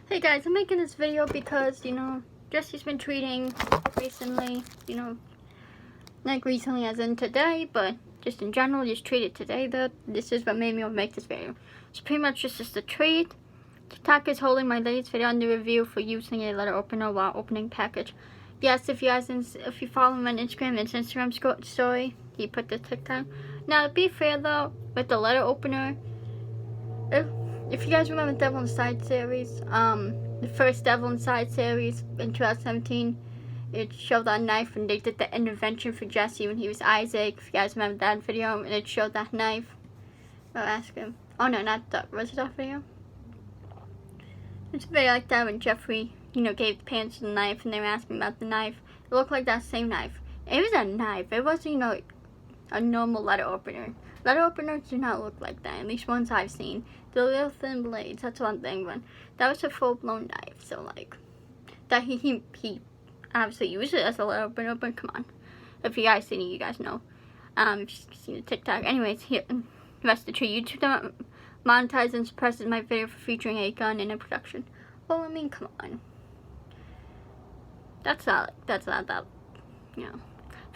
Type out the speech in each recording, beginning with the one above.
Hey guys, I'm making this video because, Jesse's been tweeting recently, not recently as in today, but just in general, just tweeted today that this is what made me make this video. So pretty much just a tweet. TikTok is holding my latest video under review for using a letter opener while opening package. Yes, if you follow him on Instagram, it's Instagram story, he put the TikTok. Now, to be fair though, with the letter opener, if you guys remember Devil Inside series, the first Devil Inside series in 2017, it showed that knife and they did the intervention for Jesse when he was Isaac. If you guys remember that video, and it showed that knife. I'll ask him. Oh no, not that. Was it that video? It's a video like that when Jeffrey, gave the parents the knife and they were asking about the knife. It looked like that same knife. It was a knife. It wasn't, a normal letter opener. Letter openers do not look like that, at least ones I've seen. The little thin blades, that's one thing, but that was a full-blown knife, so like, that he obviously used it as a letter opener, but come on. If you guys seen it, you guys know. If you've seen the TikTok. Anyways, here, the rest of the tree. YouTube monetizes and suppresses my video for featuring a gun in a production. Well, I mean, come on. That's not that,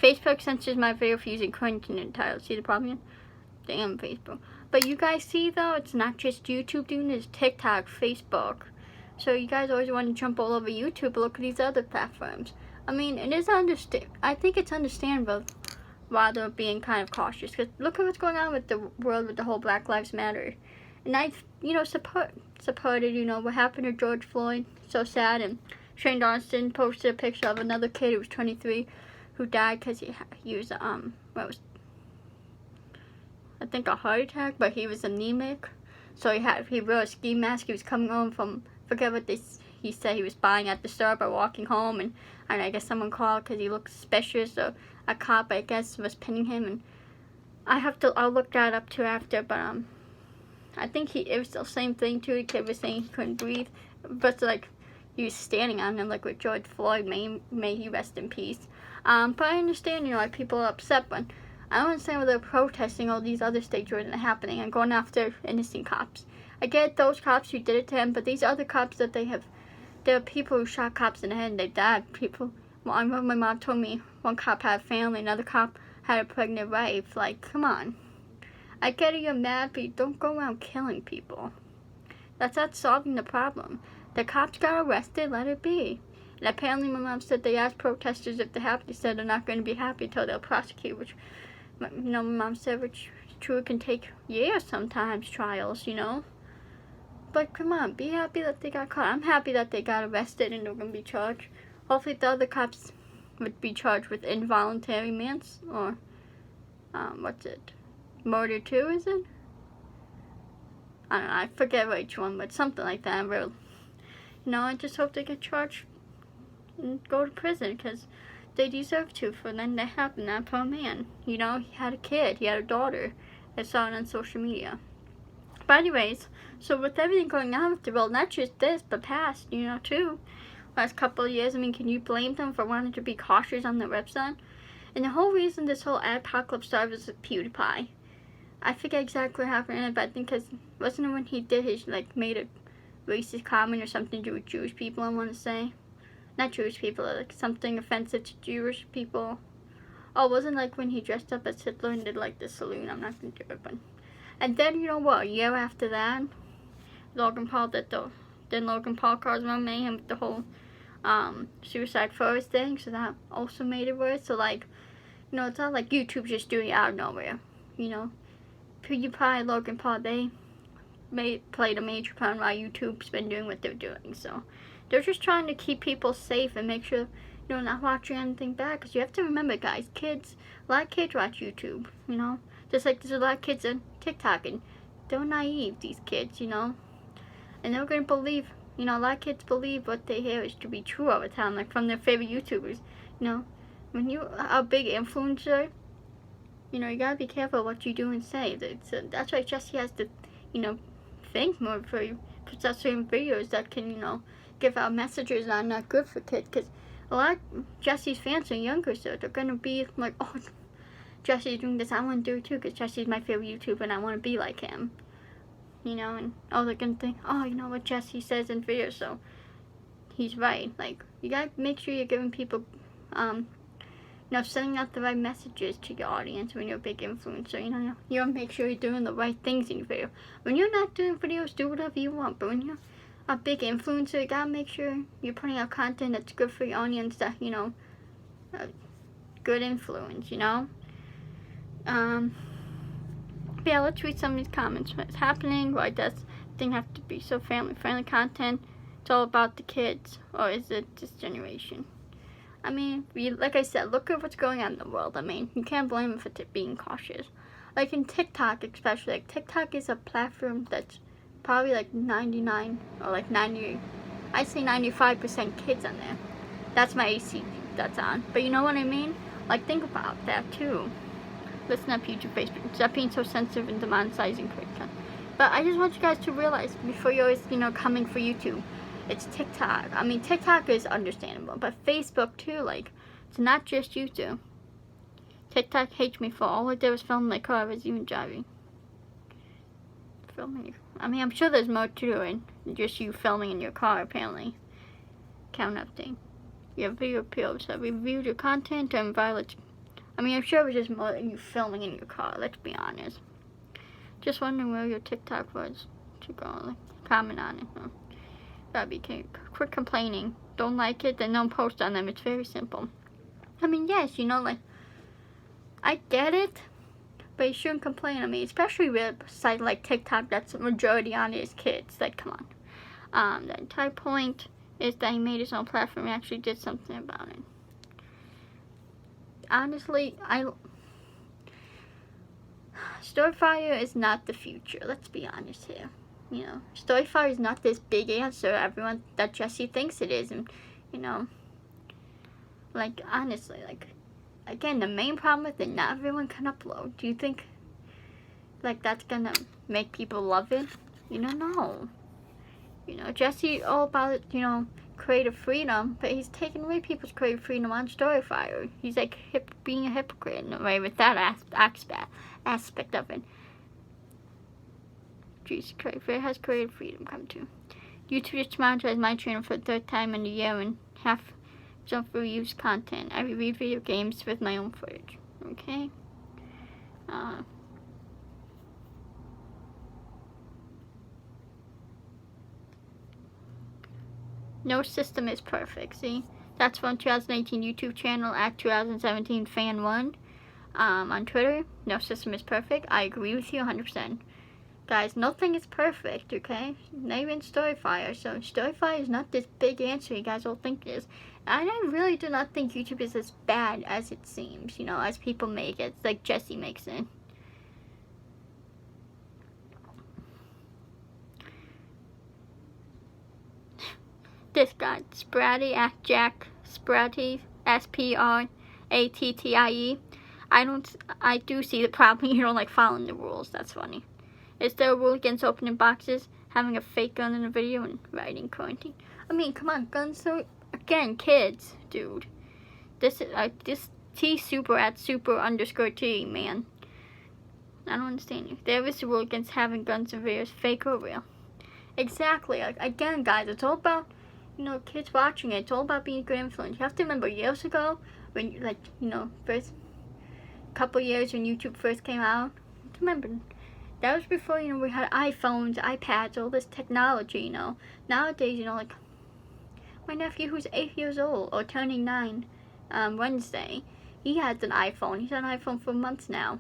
Facebook censors my video for using content titles. See the problem here? Damn Facebook. But you guys see though, it's not just YouTube doing this, TikTok, Facebook. So you guys always want to jump all over YouTube, but look at these other platforms. I mean, I think it's understandable why they're being kind of cautious. Because look at what's going on with the world with the whole Black Lives Matter. And I, supported, what happened to George Floyd. So sad. And Shane Dawson posted a picture of another kid who was 23 who died because he was, I think a heart attack, but he was anemic. So he wore a ski mask. He was coming home from, forget what he said he was buying at the store by walking home, and I guess someone called because he looked suspicious, so a cop, I guess, was pinning him, and I'll look that up too after, but I think it was the same thing too. The kid was saying he couldn't breathe, but like, he was standing on him, like with George Floyd, may he rest in peace. But I understand, like, people are upset, but I don't understand why they're protesting all these other states where it's happening and going after innocent cops. I get those cops who did it to him, but these other cops that there are people who shot cops in the head and they died. Well, I remember my mom told me one cop had a family, another cop had a pregnant wife. Like, come on. I get it, you're mad, but you don't go around killing people. That's not solving the problem. The cops got arrested, let it be. And apparently my mom said they asked protesters if they're happy. They said they're not going to be happy until they'll prosecute, which, my mom said, which true, can take years sometimes, trials, But come on, be happy that they got caught. I'm happy that they got arrested and they're going to be charged. Hopefully the other cops would be charged with involuntary manslaughter, or, what's it? Murder too, is it? I don't know, I forget which one, but something like that. I just hope they get charged and go to prison, because they deserve to for then that happened. That poor man, he had a kid, he had a daughter. I saw it on social media. But anyways, so with everything going on with the world, not just this, but past, too, last couple of years, I mean, can you blame them for wanting to be cautious on their website? And the whole reason this whole apocalypse started was with PewDiePie. I forget exactly what happened, but I think wasn't it when he did his, made a racist comment or something to do with Jewish people, I want to say. Not Jewish people, like something offensive to Jewish people. Oh, it wasn't like when he dressed up as Hitler and did the saloon. I'm not going to do it, but. And then, a year after that, Logan Paul caused more mayhem with the whole Suicide Forest thing, so that also made it worse. So, it's not like YouTube just doing it out of nowhere, PewDiePie, Logan Paul, they played a major part in why YouTube's been doing what they're doing, so. They're just trying to keep people safe and make sure, not watching anything bad. Because you have to remember, guys, a lot of kids watch YouTube, Just like there's a lot of kids on TikTok, and they're naive, these kids, And they're going to believe, a lot of kids believe what they hear is to be true all the time, like from their favorite YouTubers, When you are a big influencer, you got to be careful what you do and say. That's why Jesse has to, think more before he puts out certain videos that can, give out messages that are not good for kids, because a lot of Jesse's fans are younger, so they're going to be like, oh, Jesse's doing this, I want to do it too, because Jesse's my favorite YouTuber and I want to be like him. you know, and oh, they're gonna think, oh, you know what Jesse says in videos, so he's right. Like, you gotta make sure you're giving people, you know, sending out the right messages to your audience when you're a big influencer. You gotta make sure you're doing the right things in your video. When you're not doing videos, do whatever you want, but when you're a big influencer, you gotta make sure you're putting out content that's good for your audience, that, you know, good influence, you know. Yeah, let's read some of these comments. What's happening? Why does thing have to be so family-friendly content? It's all about the kids, or is it this generation? I mean, like I said, look at what's going on in the world. I mean, you can't blame them for being cautious. Like in TikTok, especially. Like TikTok is a platform that's probably like 99 or like 90. I say 95% kids on there. That's my AC that's on. But you know what I mean? Like, think about that too. Listen up, YouTube, Facebook. Stop being so sensitive and demonetizing content. But I just want you guys to realize, before you're always, you know, coming for YouTube, it's TikTok. I mean, TikTok is understandable, but Facebook too. Like, it's not just YouTube. TikTok hates me for all I did was film my car. I was even driving. Filming. I mean, I'm sure there's more to it than just you filming in your car, apparently. Count update. You have video appeals that reviewed your content and violate. I mean, I'm sure it was just more than you filming in your car, let's be honest. Just wondering where your TikTok was to go, like, comment on it. That'd be quit complaining. Don't like it, then don't post on them. It's very simple. I mean, yes, you know, like, I get it, but you shouldn't complain. I mean, especially with a site like TikTok that's the majority on it is kids. Like, come on. The entire point is that he made his own platform and actually did something about it. Honestly, Storyfire is not the future. Let's be honest here. You know, Storyfire is not this big answer everyone that Jesse thinks it is, and you know, like, honestly, like, again, the main problem with it, not everyone can upload. Do you think, like, that's gonna make people love it? You know, no. You know, Jesse all about, you know, creative freedom, but he's taking away people's creative freedom on Storyfire. He's like being a hypocrite in a way with that aspect of it. Jesus Christ, where has creative freedom come to? YouTube just monetized my channel for the third time in a year and half jump reuse content. I review video games with my own footage. Okay? No system is perfect. See? That's from 2018 YouTube channel at 2017 fan1. On Twitter, no system is perfect. I agree with you 100%. Guys, nothing is perfect, okay? Not even Storyfire. So Storyfire is not this big answer you guys all think it is. And I really do not think YouTube is as bad as it seems, you know, as people make it. Like Jesse makes it. This guy, Spratty, at Jack Spratty, SPRATTIE. I do see the problem. You don't like following the rules. That's funny. Is there a rule against opening boxes, having a fake gun in a video, and writing quarantine? I mean, come on, guns are, again, kids, dude. This is this T super at super_T, man. I don't understand you. There is a rule against having guns in videos, fake or real. Exactly. Like, again, guys, it's all about, you know, kids watching it. It's all about being a good influence. You have to remember, years ago, when, like, you know, first couple years when YouTube first came out, remember, that was before, you know, we had iPhones, iPads, all this technology, you know. Nowadays, you know, like, my nephew who's 8 years old, or turning 9, Wednesday, he has an iPhone. He's had an iPhone for months now.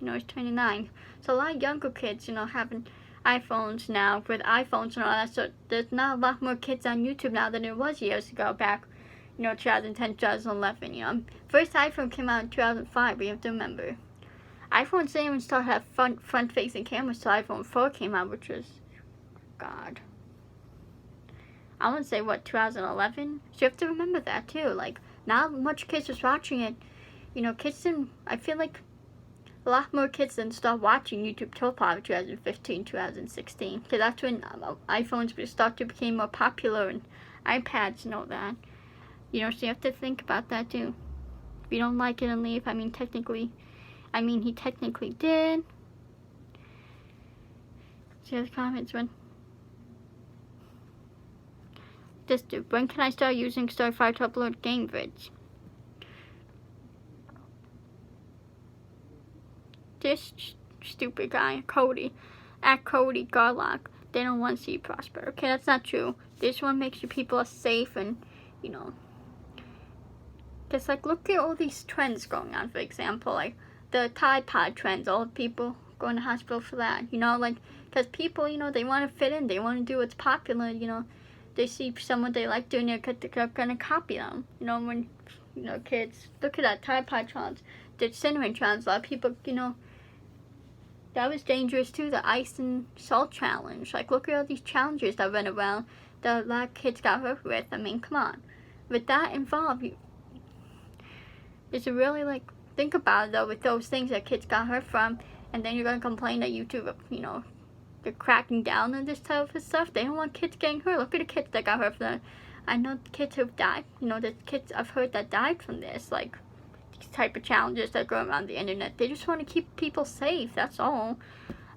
You know, he's turning 9. So a lot of younger kids, you know, having iPhones now, with iPhones and all that, so there's not a lot more kids on YouTube now than there was years ago, back, you know, 2010, 2011, you know. First iPhone came out in 2005, we have to remember. iPhones didn't even start to have front-facing cameras till iPhone 4 came out, which was, God, I want to say, what, 2011? So you have to remember that, too. Like, not much kids was watching it. You know, kids didn't, I feel like a lot more kids didn't start watching YouTube till probably 2015, 2016. Because that's when iPhones started to become more popular, and iPads and all that. You know, so you have to think about that, too. If you don't like it and leave, I mean, he technically did. See other comments. This dude. When can I start using Storyfire to upload game vids? This stupid guy, Cody, at Cody Garlock, they don't want to see you prosper. Okay, that's not true. This one makes you people safe and, you know. Just like, look at all these trends going on, for example, like the Tide Pod trends, all the people going to hospital for that, you know, like, because people, you know, they want to fit in, they want to do what's popular, you know, they see someone they like doing it, they're going to copy them, you know, when, you know, kids, look at that Tide Pod trends, the cinnamon trends, a lot of people, you know, that was dangerous too, the ice and salt challenge, like, look at all these challenges that went around that a lot of kids got hurt with. I mean, come on, with that involved, it's really, like, think about it though, with those things that kids got hurt from, and then you're going to complain that YouTube, you know, they're cracking down on this type of stuff. They don't want kids getting hurt. Look at the kids that got hurt from that. I know the kids who've died, you know, the kids I've heard that died from this, like, these type of challenges that go around the internet. They just want to keep people safe, that's all.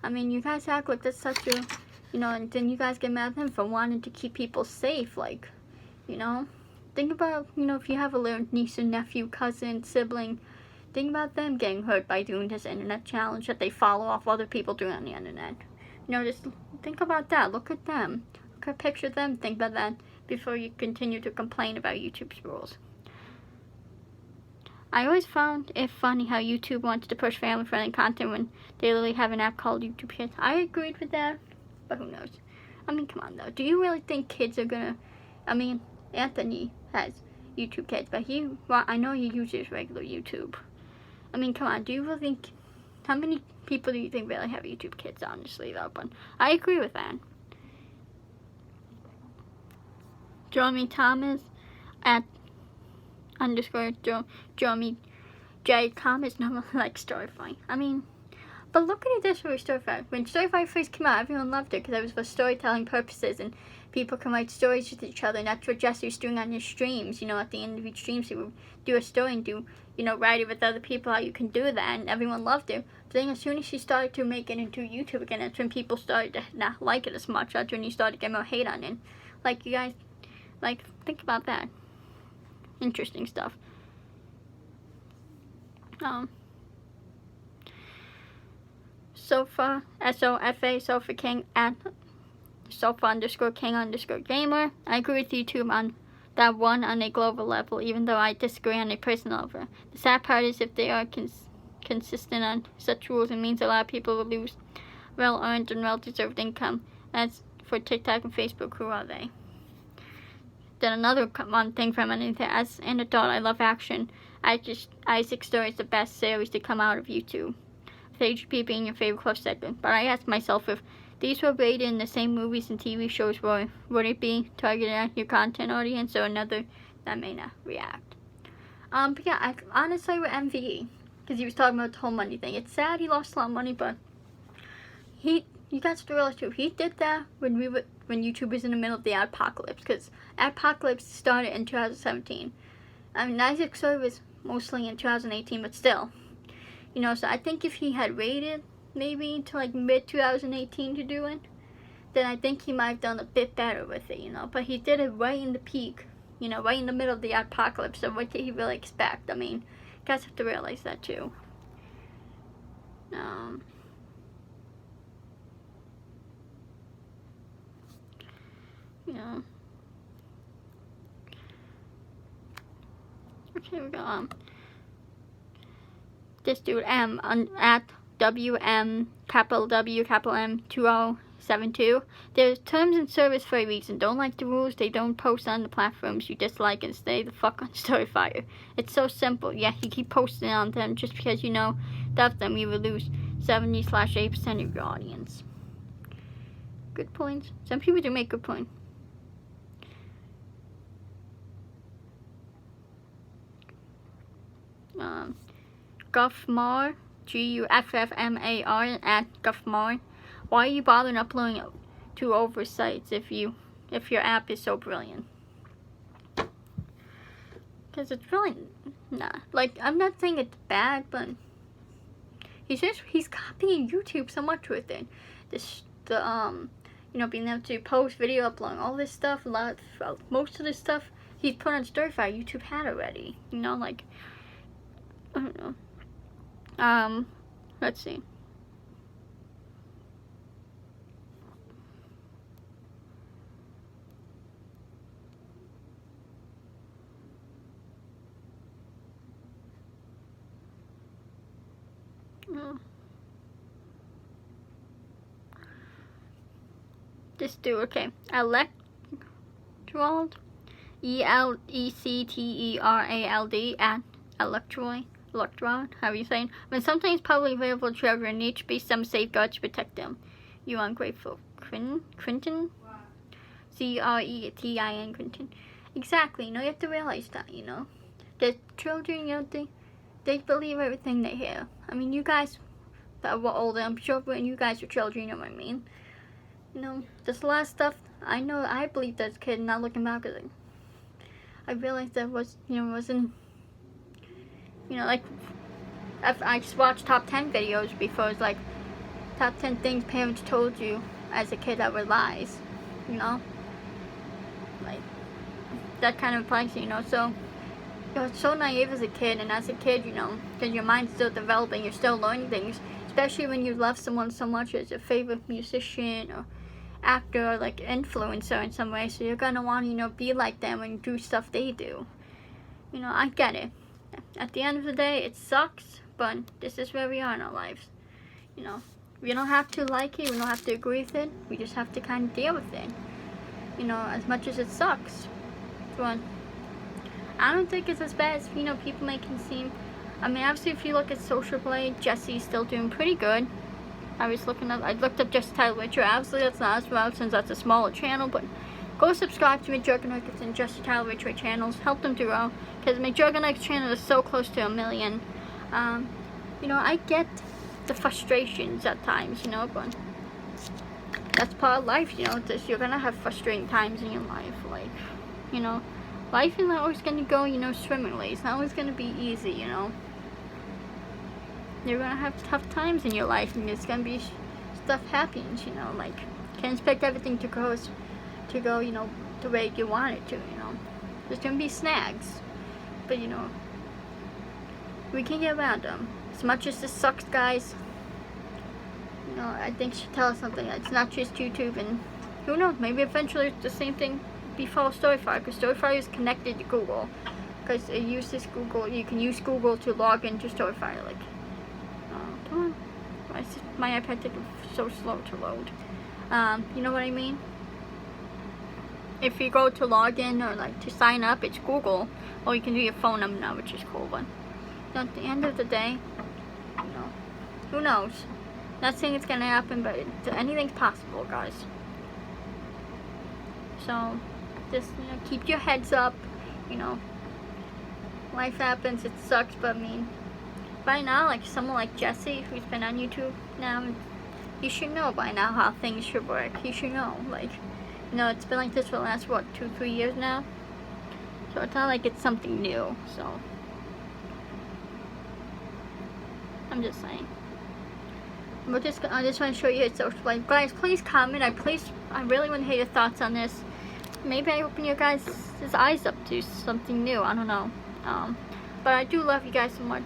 I mean, you guys act like that's such a, you know, and then you guys get mad at them for wanting to keep people safe, like, you know. Think about, you know, if you have a little niece and nephew, cousin, sibling, think about them getting hurt by doing this internet challenge that they follow off other people doing on the internet. You know, just think about that. Look at them. Look at a picture of them. Think about that before you continue to complain about YouTube's rules. I always found it funny how YouTube wanted to push family-friendly content when they literally have an app called YouTube Kids. I agreed with that, but who knows? I mean, come on, though. Do you really think kids are gonna... I mean, Anthony has YouTube Kids, but well, I know he uses regular YouTube. I mean, come on, do you really think... How many people do you think really have YouTube Kids, honestly, though? But I agree with that. Jeremy Thomas at _ Jeremy J. Thomas, no, like Storyfire. I mean, but look at it this way, Storyfire. When Storyfire first came out, everyone loved it because it was for storytelling purposes and people can write stories with each other. And that's what Jesse was doing on his streams. You know, at the end of each stream, he would do a story and do, you know, write it with other people how you can do that. And everyone loved it. But then as soon as he started to make it into YouTube again, that's when people started to not like it as much. That's when he started to get more hate on it. Like, you guys, like, think about that. Interesting stuff. Sofa, S-O-F-A, Sofa King, at Sofa_King_Gamer. I agree with YouTube on that one on a global level, even though I disagree on a personal level. The sad part is if they are consistent on such rules, it means a lot of people will lose well-earned and well-deserved income. As for TikTok and Facebook, who are they? Then another one thing from anything, as an adult, I love action. Isaac Story is the best series to come out of YouTube. HGP being your favorite close second. But I asked myself if these were rated in the same movies and TV shows, would it be targeted at your content audience or another that may not react? But yeah, I honestly with MVE, because he was talking about the whole money thing. It's sad he lost a lot of money, but you guys have to realize too, he did that when YouTube was in the middle of the apocalypse, because apocalypse started in 2017. I mean, Isaac Story was mostly in 2018, but still, you know, so I think if he had waited maybe to like mid-2018 to do it, then I think he might have done a bit better with it, you know, but he did it right in the peak, you know, right in the middle of the apocalypse, so what did he really expect? I mean, you guys have to realize that too. You know. Okay, we go this dude at WM capital W capital M 2072. There's terms and service for a reason. Don't like the rules, they don't post on the platforms you dislike and stay the fuck on Storyfire. It's so simple. Yeah, you keep posting on them just because you know that them you will lose 70/8% of your audience. Good points. Some people do make good points. Guffmar, Guffmar at Guffmar. Why are you bothering uploading to over sites if your app is so brilliant? Because it's really not. Like, I'm not saying it's bad, but he's copying YouTube so much with it. This the being able to post video, upload all this stuff, most of this stuff he's put on Storyfire, YouTube had already. Like, I don't know. Let's see. This dude, okay. Electrald, ELECTERALD at Electrod, how are you saying? When something is publicly available to everyone, there needs to be some safeguards to protect them. You ungrateful Quentin? CRETIN, Quentin. Exactly, you have to realize that, The children, they believe everything they hear. I mean, you guys that were older, I'm sure when you guys were children, you know what I mean? There's a lot of stuff I believed as a kid, not looking back at it. I realized that wasn't, like, I just watched top 10 videos before. It's like, top 10 things parents told you as a kid that were lies, like, that kind of applies, so, you're so naive as a kid, and as a kid, because your mind's still developing, you're still learning things, especially when you love someone so much as your favorite musician, or actor, or like influencer in some way, so you're gonna want to be like them and do stuff they do. I get it. At the end of the day, it sucks, but this is where we are in our lives. We don't have to like it, we don't have to agree with it, we just have to kind of deal with it, as much as it sucks. But I don't think it's as bad as people make it seem. I mean, obviously if you look at Social Blade, Jesse's still doing pretty good. I looked up Jesse Tyler Witcher. Obviously that's not as well since that's a smaller channel, but go subscribe to McJuggernuggets and Jesse Tyler Witcher channels. Help them to grow, because McJuggernuggets channel is so close to 1 million. I get the frustrations at times, but that's part of life, you're gonna have frustrating times in your life, like, life is not always gonna go, swimmingly. It's not always gonna be easy, You're gonna have tough times in your life, and there's gonna be stuff happens, like, can't expect everything to go, the way you want it to, There's gonna be snags, but, we can get around them. As much as this sucks, guys, I think it should tell us something. It's not just YouTube, and who knows, maybe eventually it's the same thing before Storyfire, because Storyfire is connected to Google, because it uses Google. You can use Google to log into Storyfire, like, come on, why is my iPad taking so slow to load? You know what I mean? If you go to log in or like to sign up, it's Google, or you can do your phone number now, which is cool. But at the end of the day, who knows? Not saying it's gonna happen, but anything's possible, guys. So just keep your heads up. Life happens, it sucks, but I mean, by now, like someone like Jesse, who's been on YouTube now, you should know by now how things should work. You should know, like, it's been like this for the last, what, 2-3 years now? So it's not like it's something new, so. I'm just saying. I just want to show you it's so, like, guys, please comment. I really want to hear your thoughts on this. Maybe I open your guys' eyes up to something new. I don't know. But I do love you guys so much.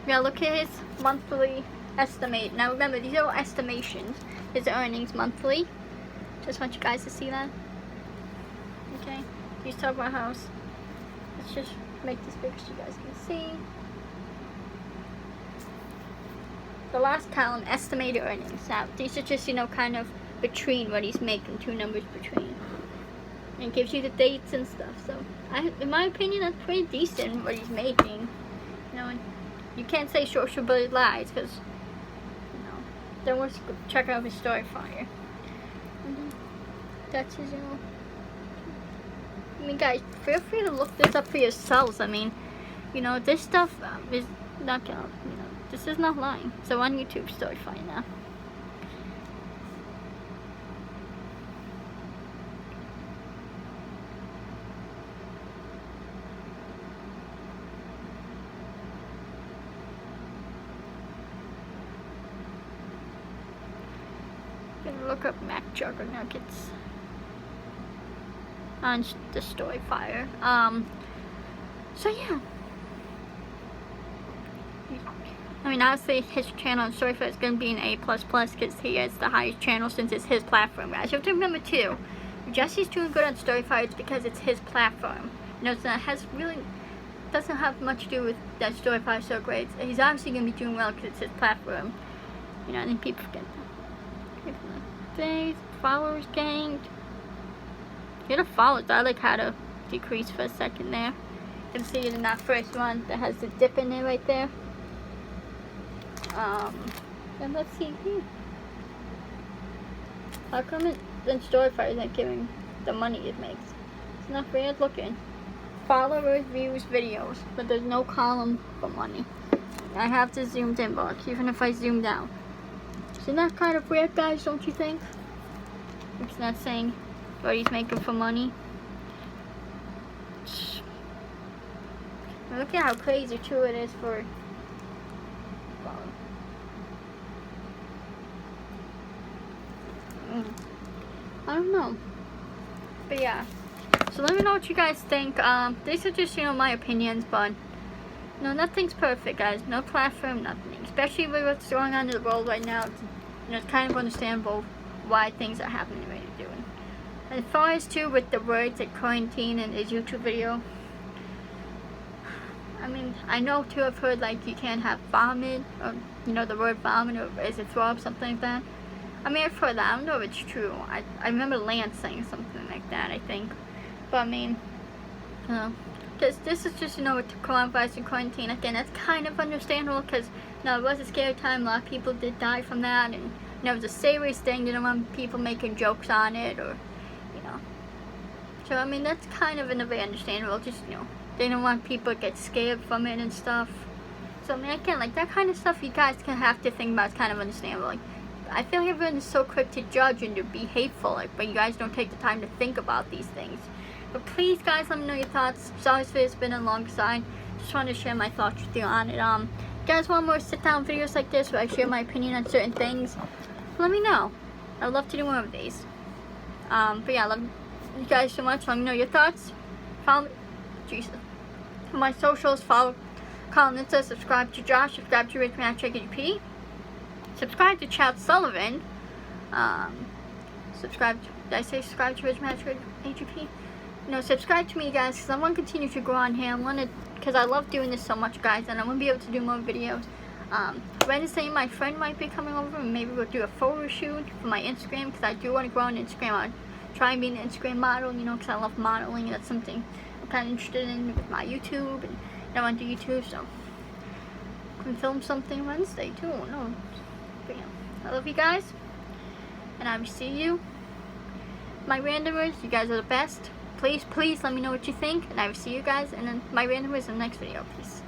Yeah, look at his monthly estimate. Now remember, these are all estimations. His earnings monthly. Just want you guys to see that. Okay. He's talking about house. Let's just make this big so you guys can see. The last column, estimated earnings. Now, these are just, kind of between what he's making, 2 numbers between. And it gives you the dates and stuff. So, in my opinion, that's pretty decent what he's making. And you can't say Social Blade lies, because, then let's check out his Storyfire. That's his, I mean, guys, feel free to look this up for yourselves. I mean, this stuff is not gonna, this is not lying. So on YouTube, Storyfire now. look up Mac Juggernuggets on the Storyfire. So yeah. I mean, honestly, his channel on Storyfire is going to be an A++ because he is the highest channel since it's his platform, guys. You have to remember, too, Jesse's doing good on Storyfire, it's because it's his platform. You know, doesn't have much to do with that Storyfire so great. He's obviously going to be doing well because it's his platform. You know, I think people forget that. Days, followers gained. Get a followers. I like how to decrease for a second there. You can see it in that first one that has the dip in there right there. And let's see here. How come then Storyfire isn't giving the money it makes? It's not weird looking. Followers, views, videos, but there's no column for money. I have to zoom in box, even if I zoom down. Isn't that kind of weird, guys, don't you think? It's not saying what he's making for money. Look at how crazy too it is for I don't know, but yeah. So let me know what you guys think. These are just, you know, my opinions, but you know, nothing's perfect, guys. No platform, nothing. Especially with what's going on in the world right now. You know, it's kind of understandable why things are happening the way they're doing. And as far as too with the words like quarantine and his YouTube video, I mean, I know too, I've heard like you can't have vomit, or you know, the word vomit, or is it throw up, something like that. I mean, I've heard that. I don't know if it's true. I remember Lance saying something like that, I think. But I mean, you know, because this is just, you know, with the coronavirus and quarantine, again, that's kind of understandable because, you know, it was a scary time. A lot of people did die from that, and, you know, it was a serious thing. You don't want people making jokes on it, or, you know. So, I mean, that's kind of in a way understandable. Just, you know, they don't want people to get scared from it and stuff. So, I mean, again, like, that kind of stuff you guys can have to think about is kind of understandable. Like, I feel like everyone is so quick to judge and to be hateful, like, but you guys don't take the time to think about these things. But please, guys, let me know your thoughts. Sorry if it's been a long side. Just wanted to share my thoughts with you on it. You guys want more sit-down videos like this where I share my opinion on certain things? Let me know. I'd love to do more of these. But yeah, I love you guys so much. Let me know your thoughts. Follow me. Jesus. For my socials, follow Colin, subscribe to Josh, subscribe to Rich Match AGP. Subscribe to Chad Sullivan. Subscribe to Rich Match AGP? You know, subscribe to me, guys, because I want to continue to grow on here. Because I love doing this so much, guys, and I want to be able to do more videos. Wednesday, my friend might be coming over, and maybe we'll do a photo shoot for my Instagram, because I do want to grow on Instagram. I'll try and be an Instagram model, you know, because I love modeling, and that's something I'm kind of interested in with my YouTube, and I want to do YouTube, so I can film something Wednesday, too. No. But yeah, I love you guys, and I will see you. My randomers, you guys are the best. Please let me know what you think, and I will see you guys in my randomers in the next video. Peace.